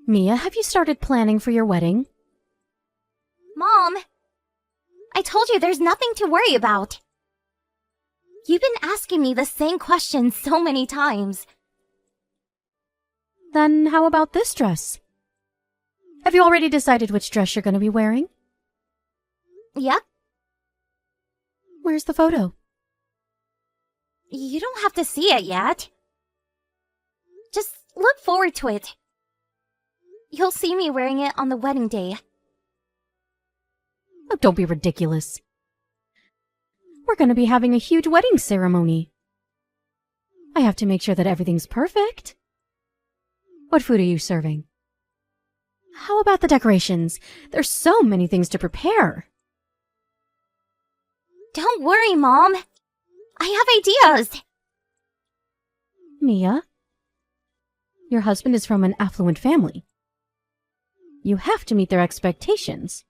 Mia, have you started planning for your wedding? Mom! I told you there's nothing to worry about. You've been asking me the same question so many times. Then how about this dress? Have you already decided which dress you're going to be wearing? Yep. Where's the photo? You don't have to see it yet. Just look forward to it. You'll see me wearing it on the wedding day. Oh, don't be ridiculous. We're going to be having a huge wedding ceremony. I have to make sure that everything's perfect. What food are you serving? How about the decorations? There's so many things to prepare. Don't worry, Mom. I have ideas. Mia, your husband is from an affluent family. You have to meet their expectations.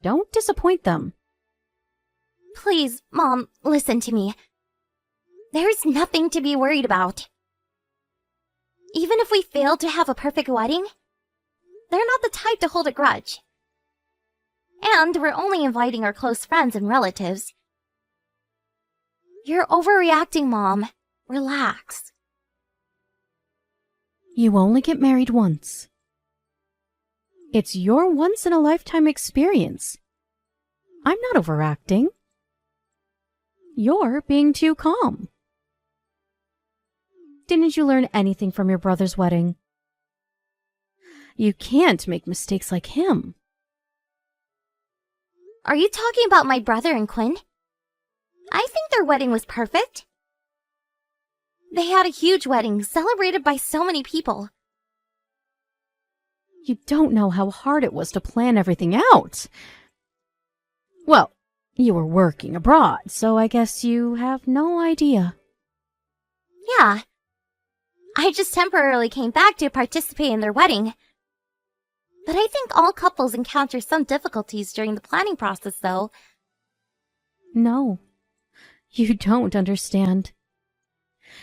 Don't disappoint them. Please, Mom, listen to me. There's nothing to be worried about. Even if we fail to have a perfect wedding, they're not the type to hold a grudge. And we're only inviting our close friends and relatives. You're overreacting, Mom. Relax. You only get married once. It's your once-in-a-lifetime experience. I'm not overacting. You're being too calm. Didn't you learn anything from your brother's wedding? You can't make mistakes like him. Are you talking about my brother and Quinn? I think their wedding was perfect. They had a huge wedding celebrated by so many people. You don't know how hard it was to plan everything out. Well, you were working abroad, so I guess you have no idea. Yeah. I just temporarily came back to participate in their wedding. But I think all couples encounter some difficulties during the planning process, though. No, you don't understand.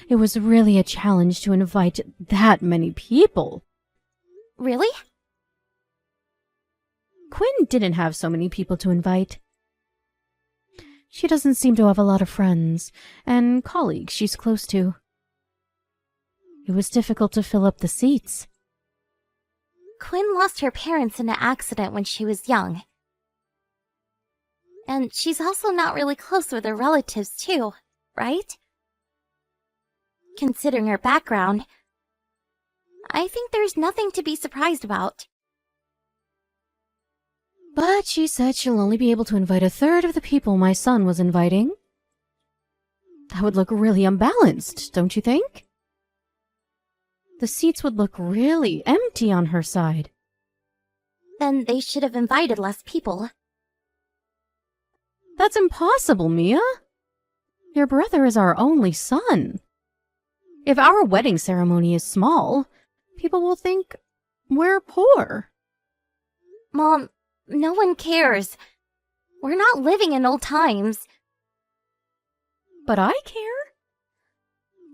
It was really a challenge to invite that many people. Really? Quinn didn't have so many people to invite. She doesn't seem to have a lot of friends and colleagues she's close to. It was difficult to fill up the seats. Quinn lost her parents in an accident when she was young. And she's also not really close with her relatives, too, right? Considering her background, I think there's nothing to be surprised about. But she said she'll only be able to invite a third of the people my son was inviting. That would look really unbalanced, don't you think? The seats would look really empty on her side. Then they should have invited less people. That's impossible, Mia. Your brother is our only son. If our wedding ceremony is small, people will think we're poor. Mom, no one cares. We're not living in old times. But I care.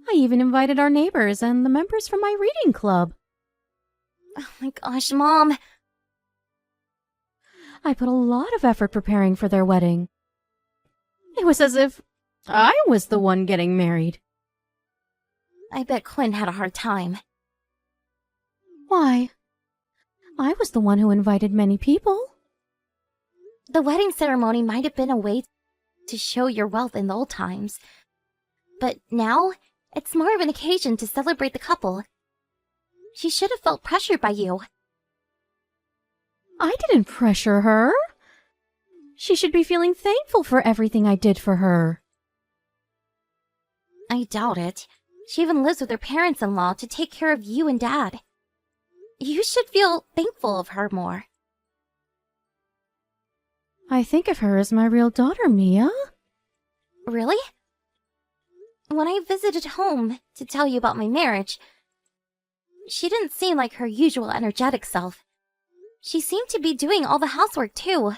I even invited our neighbors and the members from my reading club. Oh my gosh, Mom. I put a lot of effort preparing for their wedding. It was as if I was the one getting married. I bet Quinn had a hard time. Why? I was the one who invited many people. The wedding ceremony might have been a way to show your wealth in the old times. But now, it's more of an occasion to celebrate the couple. She should have felt pressured by you. I didn't pressure her. She should be feeling thankful for everything I did for her. I doubt it. She even lives with her parents-in-law to take care of you and Dad. You should feel thankful of her more. I think of her as my real daughter, Mia. Really? When I visited home to tell you about my marriage, she didn't seem like her usual energetic self. She seemed to be doing all the housework too.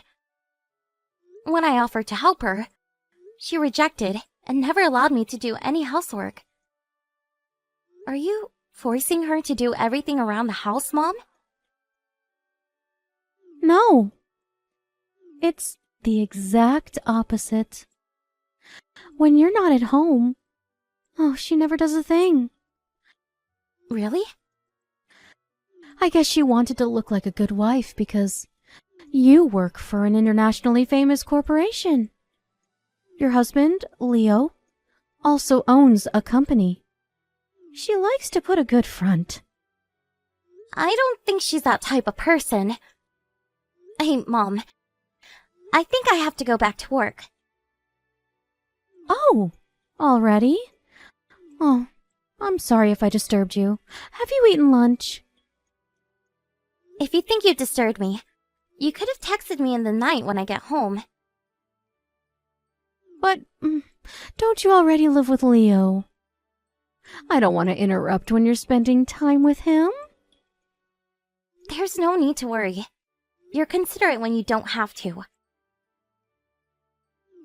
When I offered to help her, she rejected and never allowed me to do any housework. Are you forcing her to do everything around the house, Mom? No. It's the exact opposite. When you're not at home, she never does a thing. Really? I guess she wanted to look like a good wife because you work for an internationally famous corporation. Your husband, Leo, also owns a company. She likes to put a good front. I don't think she's that type of person. Hey, Mom. I think I have to go back to work. Oh, already? Oh, I'm sorry if I disturbed you. Have you eaten lunch? If you think you disturbed me, you could have texted me in the night when I get home. But don't you already live with Leo? I don't want to interrupt when you're spending time with him. There's no need to worry. You're considerate when you don't have to.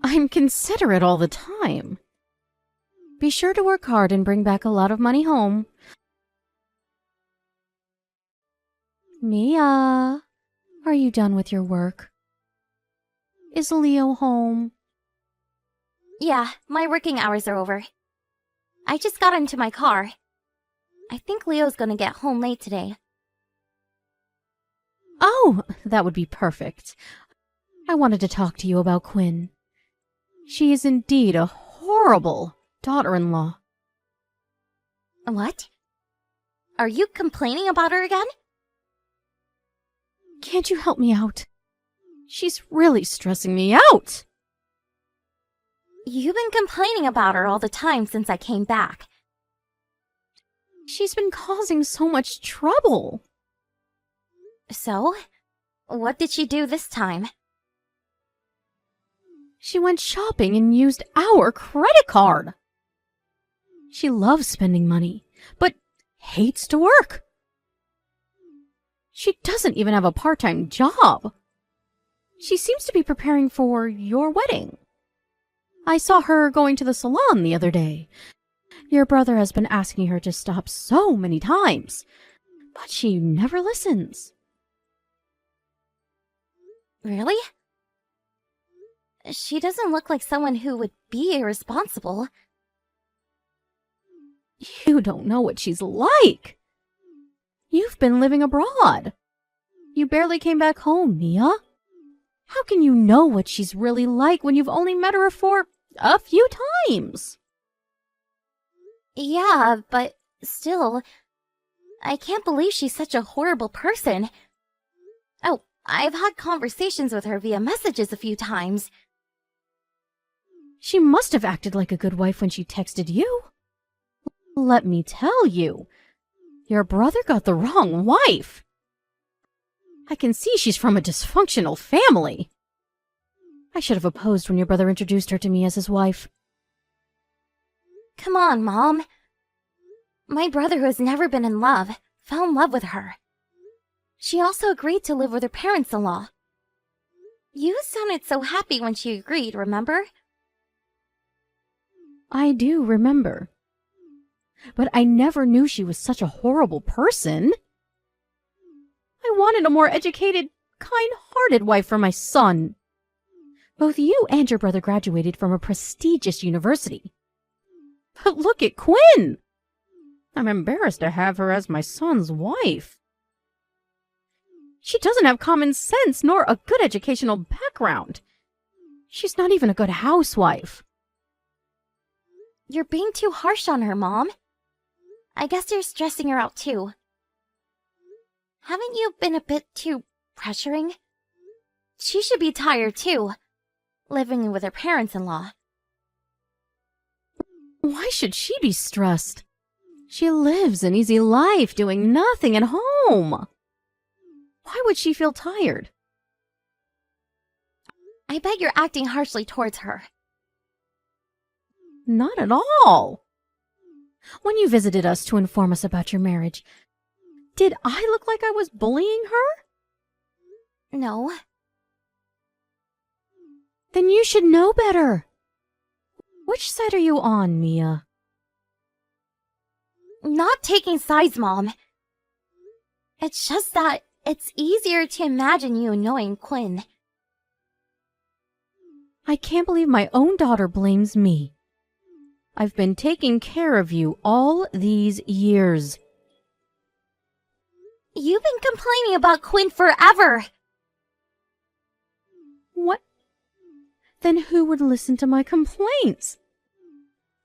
I'm considerate all the time. Be sure to work hard and bring back a lot of money home. Mia, are you done with your work? Is Leo home? Yeah, my working hours are over. I just got into my car. I think Leo's gonna get home late today. Oh, that would be perfect. I wanted to talk to you about Quinn. She is indeed a horrible daughter-in-law. What? Are you complaining about her again? Can't you help me out? She's really stressing me out. You've been complaining about her all the time since I came back. She's been causing so much trouble. So? What did she do this time? She went shopping and used our credit card. She loves spending money, but hates to work. She doesn't even have a part-time job. She seems to be preparing for your wedding. I saw her going to the salon the other day. Your brother has been asking her to stop so many times, but she never listens. Really? She doesn't look like someone who would be irresponsible. You don't know what she's like. You've been living abroad. You barely came back home, Mia. How can you know what she's really like when you've only met her for a few times? Yeah, but still, I can't believe she's such a horrible person. Oh, I've had conversations with her via messages a few times. She must have acted like a good wife when she texted you. Let me tell you, your brother got the wrong wife. I can see she's from a dysfunctional family. I should have opposed when your brother introduced her to me as his wife. Come on, Mom. My brother, who has never been in love, fell in love with her. She also agreed to live with her parents-in-law. You sounded so happy when she agreed, remember? I do remember. But I never knew she was such a horrible person. I wanted a more educated, kind-hearted wife for my son. Both you and your brother graduated from a prestigious university. But look at Quinn! I'm embarrassed to have her as my son's wife. She doesn't have common sense nor a good educational background. She's not even a good housewife. You're being too harsh on her, Mom. I guess you're stressing her out too. Haven't you been a bit too pressuring? She should be tired too, living with her parents-in-law. Why should she be stressed? She lives an easy life doing nothing at home. Why would she feel tired? I bet you're acting harshly towards her. Not at all. When you visited us to inform us about your marriage, did I look like I was bullying her? No. Then you should know better. Which side are you on, Mia? Not taking sides, Mom. It's just that It's easier to imagine you annoying Quinn. I can't believe my own daughter blames me. I've been taking care of you all these years. You've been complaining about Quinn forever. What? Then who would listen to my complaints?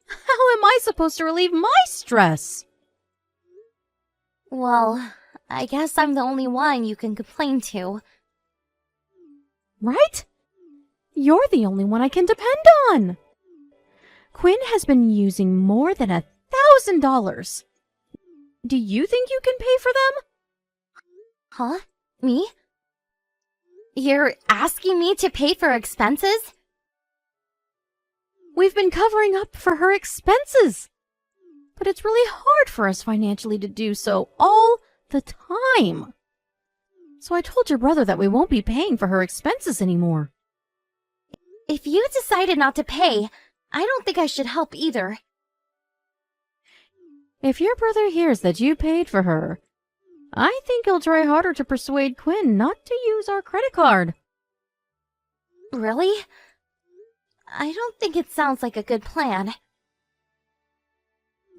How am I supposed to relieve my stress? Well, I guess I'm the only one you can complain to. Right? You're the only one I can depend on. Quinn has been using more than $1,000. Do you think you can pay for them? Huh? Me? You're asking me to pay for expenses? We've been covering up for her expenses. But it's really hard for us financially to do so all the time. So I told your brother that we won't be paying for her expenses anymore. If you decided not to pay, I don't think I should help either. If your brother hears that you paid for her, I think he'll try harder to persuade Quinn not to use our credit card. Really? I don't think it sounds like a good plan.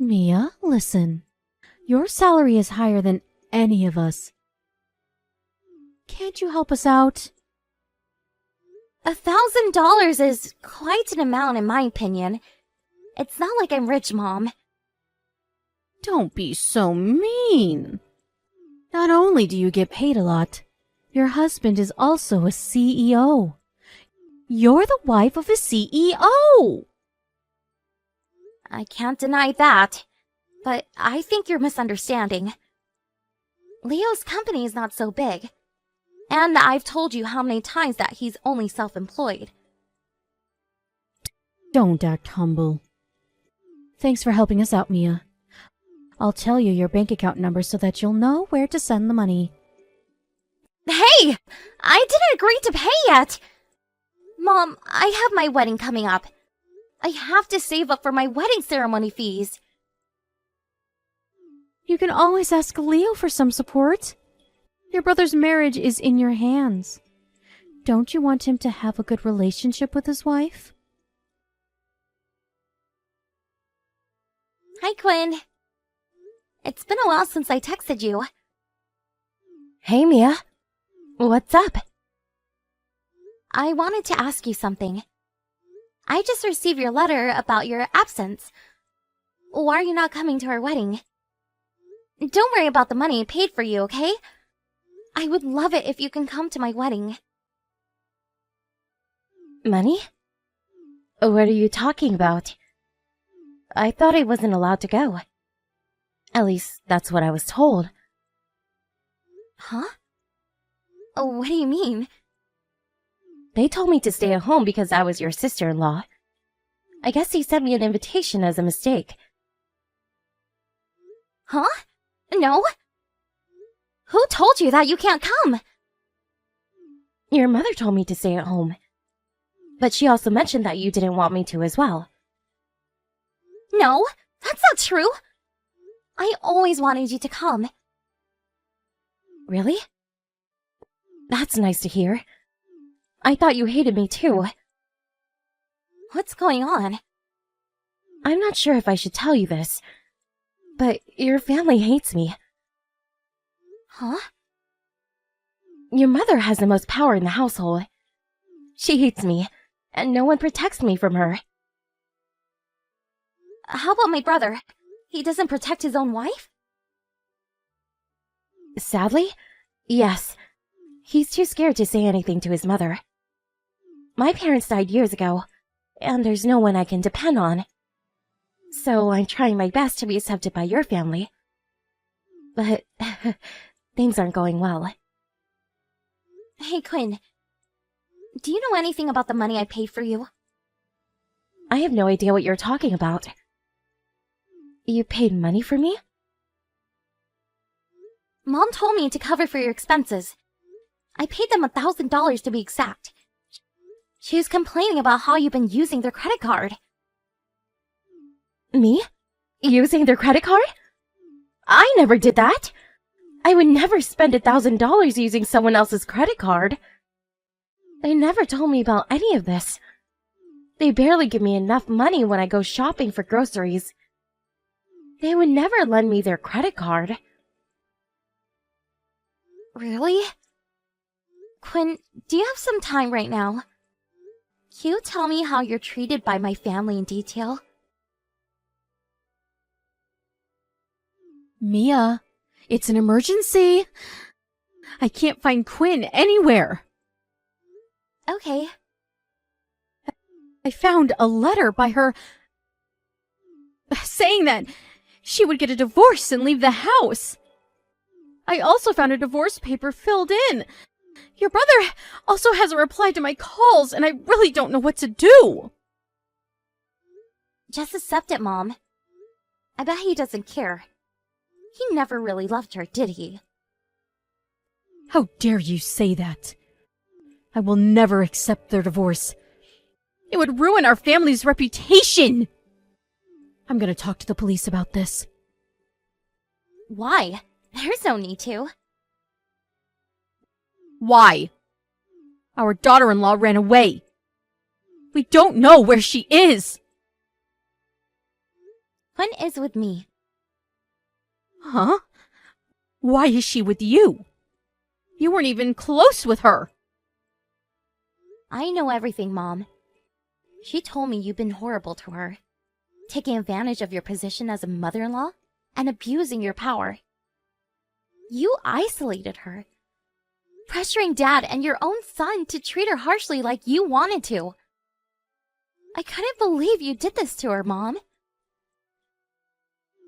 Mia, listen. Your salary is higher than any of us. Can't you help us out? $1,000 is quite an amount in my opinion. It's not like I'm rich, Mom. Don't be so mean. Not only do you get paid a lot, your husband is also a CEO. You're the wife of a CEO. I can't deny that, but I think you're misunderstanding. Leo's company is not so big, and I've told you how many times that he's only self-employed. Don't act humble. Thanks for helping us out, Mia. I'll tell you your bank account number so that you'll know where to send the money. Hey! I didn't agree to pay yet! Mom, I have my wedding coming up. I have to save up for my wedding ceremony fees. You can always ask Leo for some support. Your brother's marriage is in your hands. Don't you want him to have a good relationship with his wife? Hi, Quinn. It's been a while since I texted you. Hey, Mia. What's up? I wanted to ask you something. I just received your letter about your absence. Why are you not coming to our wedding? Don't worry about the money I paid for you, okay? I would love it if you can come to my wedding. Money? What are you talking about? I thought I wasn't allowed to go. At least, that's what I was told. Huh? What do you mean? They told me to stay at home because I was your sister-in-law. I guess he sent me an invitation as a mistake. Huh? No? Who told you that you can't come? Your mother told me to stay at home. But she also mentioned that you didn't want me to as well. No, that's not true. I always wanted you to come. Really? That's nice to hear. I thought you hated me too. What's going on? I'm not sure if I should tell you this, but your family hates me. Huh? Your mother has the most power in the household. She hates me, and no one protects me from her. How about my brother? He doesn't protect his own wife? Sadly, yes. He's too scared to say anything to his mother. My parents died years ago, and there's no one I can depend on. So I'm trying my best to be accepted by your family. But things aren't going well. Hey, Quinn. Do you know anything about the money I paid for you? I have no idea what you're talking about. You paid money for me? Mom told me to cover for your expenses. I paid them $1,000 to be exact. She was complaining about how you've been using their credit card. Me? Using their credit card? I never did that! I would never spend $1,000 using someone else's credit card. They never told me about any of this. They barely give me enough money when I go shopping for groceries. They would never lend me their credit card. Really? Quinn, do you have some time right now? Can you tell me how you're treated by my family in detail? Mia, it's an emergency. I can't find Quinn anywhere. Okay. I found a letter by her saying that she would get a divorce and leave the house. I also found a divorce paper filled in. Your brother also hasn't replied to my calls, and I really don't know what to do. Just accept it, Mom. I bet he doesn't care. He never really loved her, did he? How dare you say that? I will never accept their divorce. It would ruin our family's reputation. I'm gonna talk to the police about this. Why? There's no need to. Why? Our daughter-in-law ran away. We don't know where she is. Quinn is with me. Huh? Why is she with you? You weren't even close with her. I know everything, Mom. She told me you've been horrible to her, taking advantage of your position as a mother-in-law and abusing your power. You isolated her, pressuring Dad and your own son to treat her harshly like you wanted to. I couldn't believe you did this to her, Mom.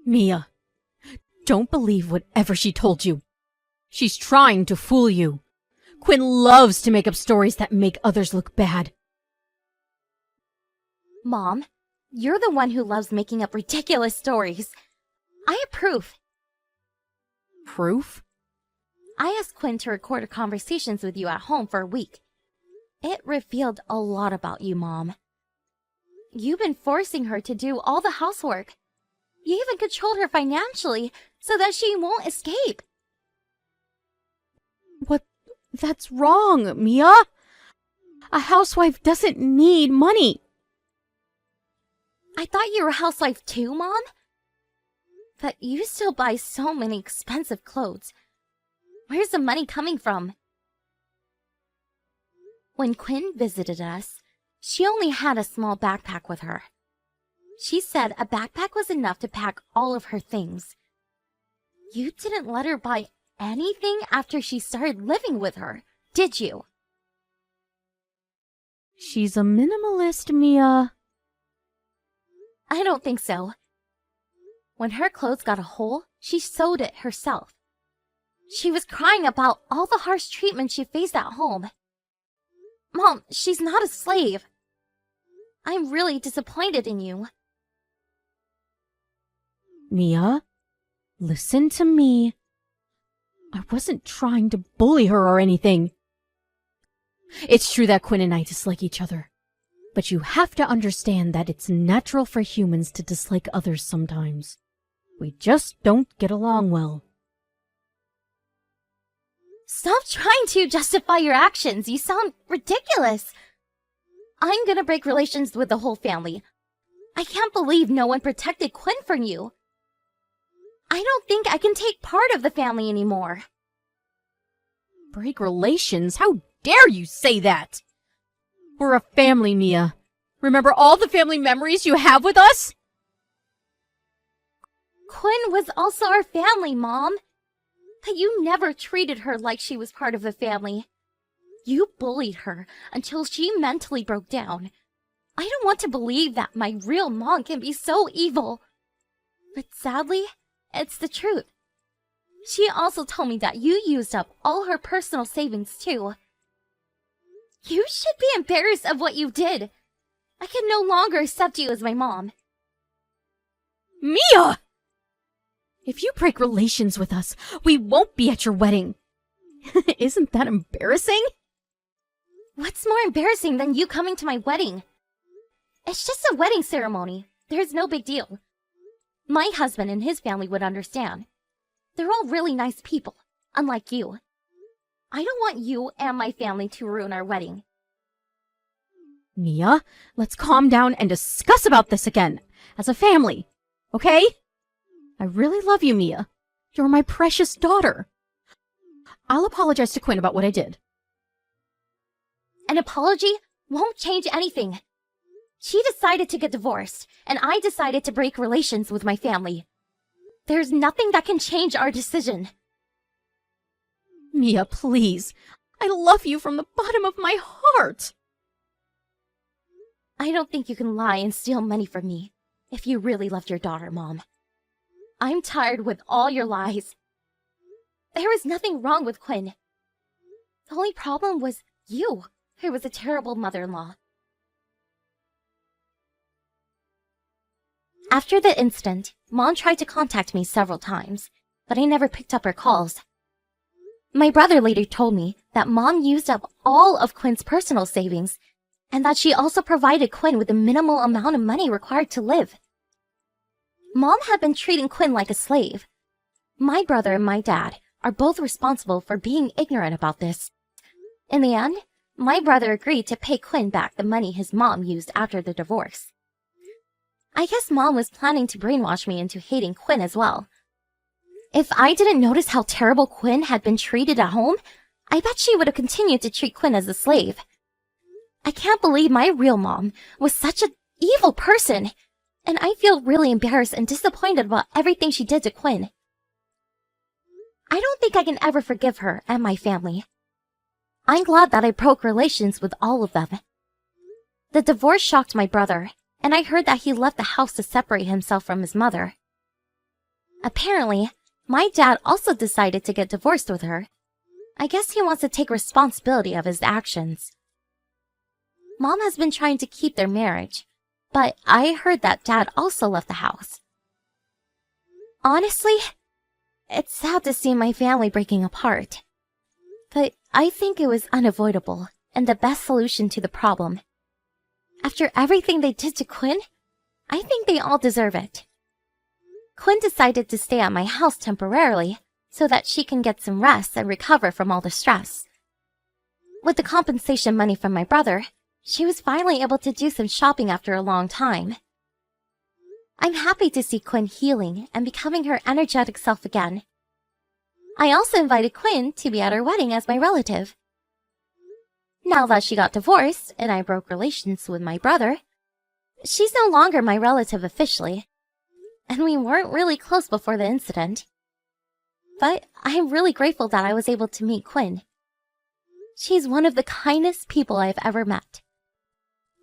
Mia, don't believe whatever she told you. She's trying to fool you. Quinn loves to make up stories that make others look bad. Mom, you're the one who loves making up ridiculous stories. I have proof. Proof? I asked Quinn to record her conversations with you at home for a week. It revealed a lot about you, Mom. You've been forcing her to do all the housework. You even controlled her financially so that she won't escape. What? That's wrong, Mia. A housewife doesn't need money. I thought you were a housewife too, Mom. But you still buy so many expensive clothes. Where's the money coming from? When Quinn visited us, she only had a small backpack with her. She said a backpack was enough to pack all of her things. You didn't let her buy anything after she started living with her, did you? She's a minimalist, Mia. I don't think so. When her clothes got a hole, she sewed it herself. She was crying about all the harsh treatment she faced at home. Mom, she's not a slave. I'm really disappointed in you. Mia, listen to me. I wasn't trying to bully her or anything. It's true that Quinn and I dislike each other. But you have to understand that it's natural for humans to dislike others sometimes. We just don't get along well. Stop trying to justify your actions. You sound ridiculous. I'm gonna break relations with the whole family. I can't believe no one protected Quinn from you. I don't think I can take part of the family anymore. Break relations? How dare you say that? We're a family, Mia. Remember all the family memories you have with us? Quinn was also our family, Mom. But you never treated her like she was part of the family. You bullied her until she mentally broke down. I don't want to believe that my real mom can be so evil. But sadly, it's the truth. She also told me that you used up all her personal savings too. You should be embarrassed of what you did. I can no longer accept you as my mom. Mia! If you break relations with us, we won't be at your wedding. Isn't that embarrassing? What's more embarrassing than you coming to my wedding? It's just a wedding ceremony. There's no big deal. My husband and his family would understand. They're all really nice people. unlike you. I don't want you and my family to ruin our wedding. Mia, let's calm down and discuss about this again, as a family, okay? I really love you, Mia. You're my precious daughter. I'll apologize to Quinn about what I did. An apology won't change anything. She decided to get divorced, and I decided to break relations with my family. There's nothing that can change our decision. Mia, please. I love you from the bottom of my heart. I don't think you can lie and steal money from me if you really loved your daughter, Mom. I'm tired with all your lies. There was nothing wrong with Quinn. The only problem was you, who was a terrible mother-in-law. After the incident, Mom tried to contact me several times, but I never picked up her calls. My brother later told me that Mom used up all of Quinn's personal savings, and that she also provided Quinn with the minimal amount of money required to live. Mom had been treating Quinn like a slave. My brother and my dad are both responsible for being ignorant about this. In the end, my brother agreed to pay Quinn back the money his mom used after the divorce. I guess Mom was planning to brainwash me into hating Quinn as well. If I didn't notice how terrible Quinn had been treated at home, I bet she would have continued to treat Quinn as a slave. I can't believe my real mom was such an evil person, and I feel really embarrassed and disappointed about everything she did to Quinn. I don't think I can ever forgive her and my family. I'm glad that I broke relations with all of them. The divorce shocked my brother, and I heard that he left the house to separate himself from his mother. Apparently, my dad also decided to get divorced with her. I guess he wants to take responsibility of his actions. Mom has been trying to keep their marriage, but I heard that Dad also left the house. Honestly, it's sad to see my family breaking apart, but I think it was unavoidable and the best solution to the problem. After everything they did to Quinn, I think they all deserve it. Quinn decided to stay at my house temporarily so that she can get some rest and recover from all the stress. With the compensation money from my brother, she was finally able to do some shopping after a long time. I'm happy to see Quinn healing and becoming her energetic self again. I also invited Quinn to be at her wedding as my relative. Now that she got divorced and I broke relations with my brother, she's no longer my relative officially, and we weren't really close before the incident. But I'm really grateful that I was able to meet Quinn. She's one of the kindest people I've ever met.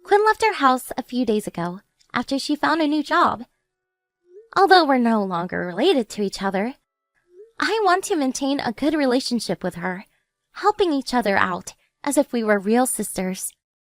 Quinn left her house a few days ago after she found a new job. Although we're no longer related to each other, I want to maintain a good relationship with her, helping each other out as if we were real sisters.